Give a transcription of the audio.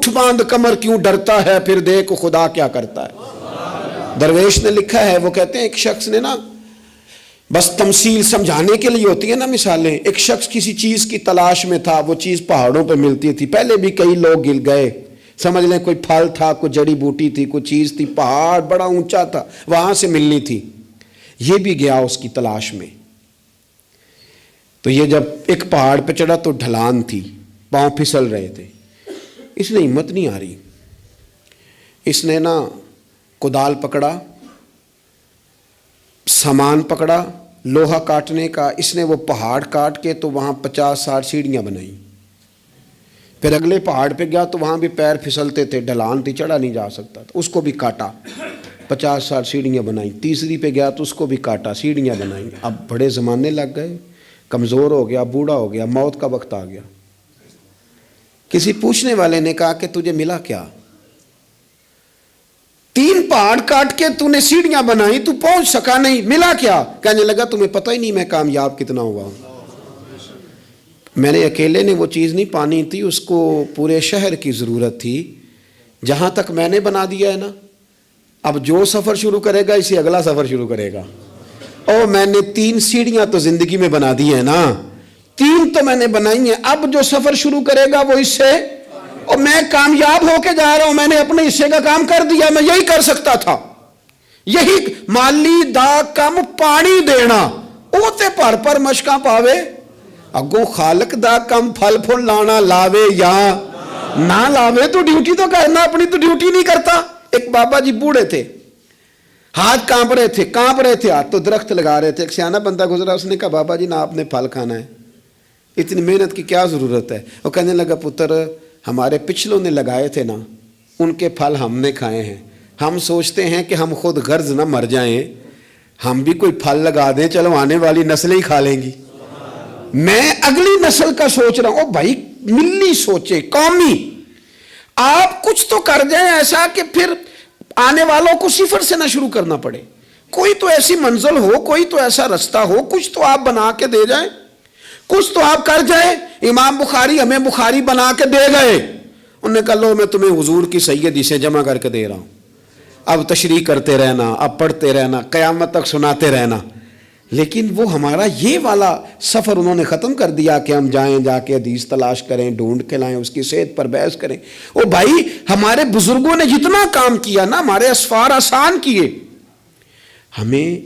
گٹھ باندھ کمر کیوں ڈرتا ہے، پھر دیکھ خدا کیا کرتا ہے۔ درویش نے لکھا ہے، وہ کہتے ہیں ایک شخص نے نا، بس تمثیل سمجھانے کے لیے ہوتی ہے نا مثالیں، ایک شخص کسی چیز کی تلاش میں تھا، وہ چیز پہاڑوں پہ ملتی تھی، پہلے بھی کئی لوگ گر گئے، سمجھ لیں کوئی پھل تھا، کوئی جڑی بوٹی تھی، کوئی چیز تھی، پہاڑ بڑا اونچا تھا، وہاں سے ملنی تھی، یہ بھی گیا اس کی تلاش میں۔ تو یہ جب ایک پہاڑ پہ چڑھا تو ڈھلان تھی، پاؤں پھسل رہے تھے، اس نے ہمت نہیں آ رہی، اس نے نا کدال پکڑا، سامان پکڑا لوہا کاٹنے کا، اس نے وہ پہاڑ کاٹ کے تو وہاں 50-60 سیڑھیاں بنائیں۔ پھر اگلے پہاڑ پہ گیا تو وہاں بھی پیر پھسلتے تھے، ڈھلان تھی، چڑھا نہیں جا سکتا تھا، اس کو بھی کاٹا، 50-60 سیڑھیاں بنائیں۔ تیسری پہ گیا تو اس کو بھی کاٹا، سیڑھیاں بنائیں۔ اب بڑے زمانے لگ گئے، کمزور ہو گیا، بوڑھا ہو گیا، موت کا وقت آ گیا۔ کسی پوچھنے والے نے کہا کہ تجھے ملا کیا؟ 3 پہاڑ کاٹ کے تو نے سیڑھیاں بنائی، تو پہنچ سکا نہیں، ملا کیا؟ کہنے لگا تمہیں پتہ ہی نہیں میں کامیاب کتنا ہوا ہوں۔ میں نے اکیلے نے وہ چیز نہیں پانی تھی، اس کو پورے شہر کی ضرورت تھی، جہاں تک میں نے بنا دیا ہے نا، اب جو سفر شروع کرے گا اسی اگلا سفر شروع کرے گا۔ اور میں نے 3 سیڑھیاں تو زندگی میں بنا دی ہیں نا، 3 تو میں نے بنائی ہیں، اب جو سفر شروع کرے گا وہ اس سے، اور میں کامیاب ہو کے جا رہا ہوں، میں نے اپنے حصے کا کام کر دیا، میں یہی کر سکتا تھا، یہی مالی دا کم پانی دینا، اوتے پر مشکاں پاوے، اگو خالق دا کم پھل پھول لانا، لاوے یا نہ لاوے تو ڈیوٹی تو کرنا، اپنی تو ڈیوٹی نہیں کرتا۔ ایک بابا جی بوڑھے تھے، ہاتھ کانپ رہے تھے ہاتھ، تو درخت لگا رہے تھے، ایک سیانا بندہ گزرا، اس نے کہا بابا جی نا آپ نے پھل کھانا ہے، اتنی محنت کی کیا ضرورت ہے؟ وہ کہنے لگا پتر ہمارے پچھلوں نے لگائے تھے نا، ان کے پھل ہم نے کھائے ہیں، ہم سوچتے ہیں کہ ہم خود غرض نہ مر جائیں، ہم بھی کوئی پھل لگا دیں، چلو آنے والی نسلیں ہی کھا لیں گی۔ میں اگلی نسل کا سوچ رہا ہوں، بھائی ملی سوچے، قومی، آپ کچھ تو کر جائیں ایسا کہ پھر آنے والوں کو صفر سے نہ شروع کرنا پڑے، کوئی تو ایسی منزل ہو، کوئی تو ایسا رستہ ہو، کچھ تو آپ بنا کے دے جائیں، کچھ تو آپ کر جائیں۔ امام بخاری ہمیں بخاری بنا کے دے گئے، انہوں نے کہا لو میں تمہیں حضور کی سیدی سے جمع کر کے دے رہا ہوں، اب تشریح کرتے رہنا، اب پڑھتے رہنا، قیامت تک سناتے رہنا۔ لیکن وہ ہمارا یہ والا سفر انہوں نے ختم کر دیا کہ ہم جائیں، جا کے حدیث تلاش کریں، ڈھونڈ کے لائیں، اس کی صحت پر بحث کریں۔ او بھائی ہمارے بزرگوں نے جتنا کام کیا نا، ہمارے اسفار آسان کیے، ہمیں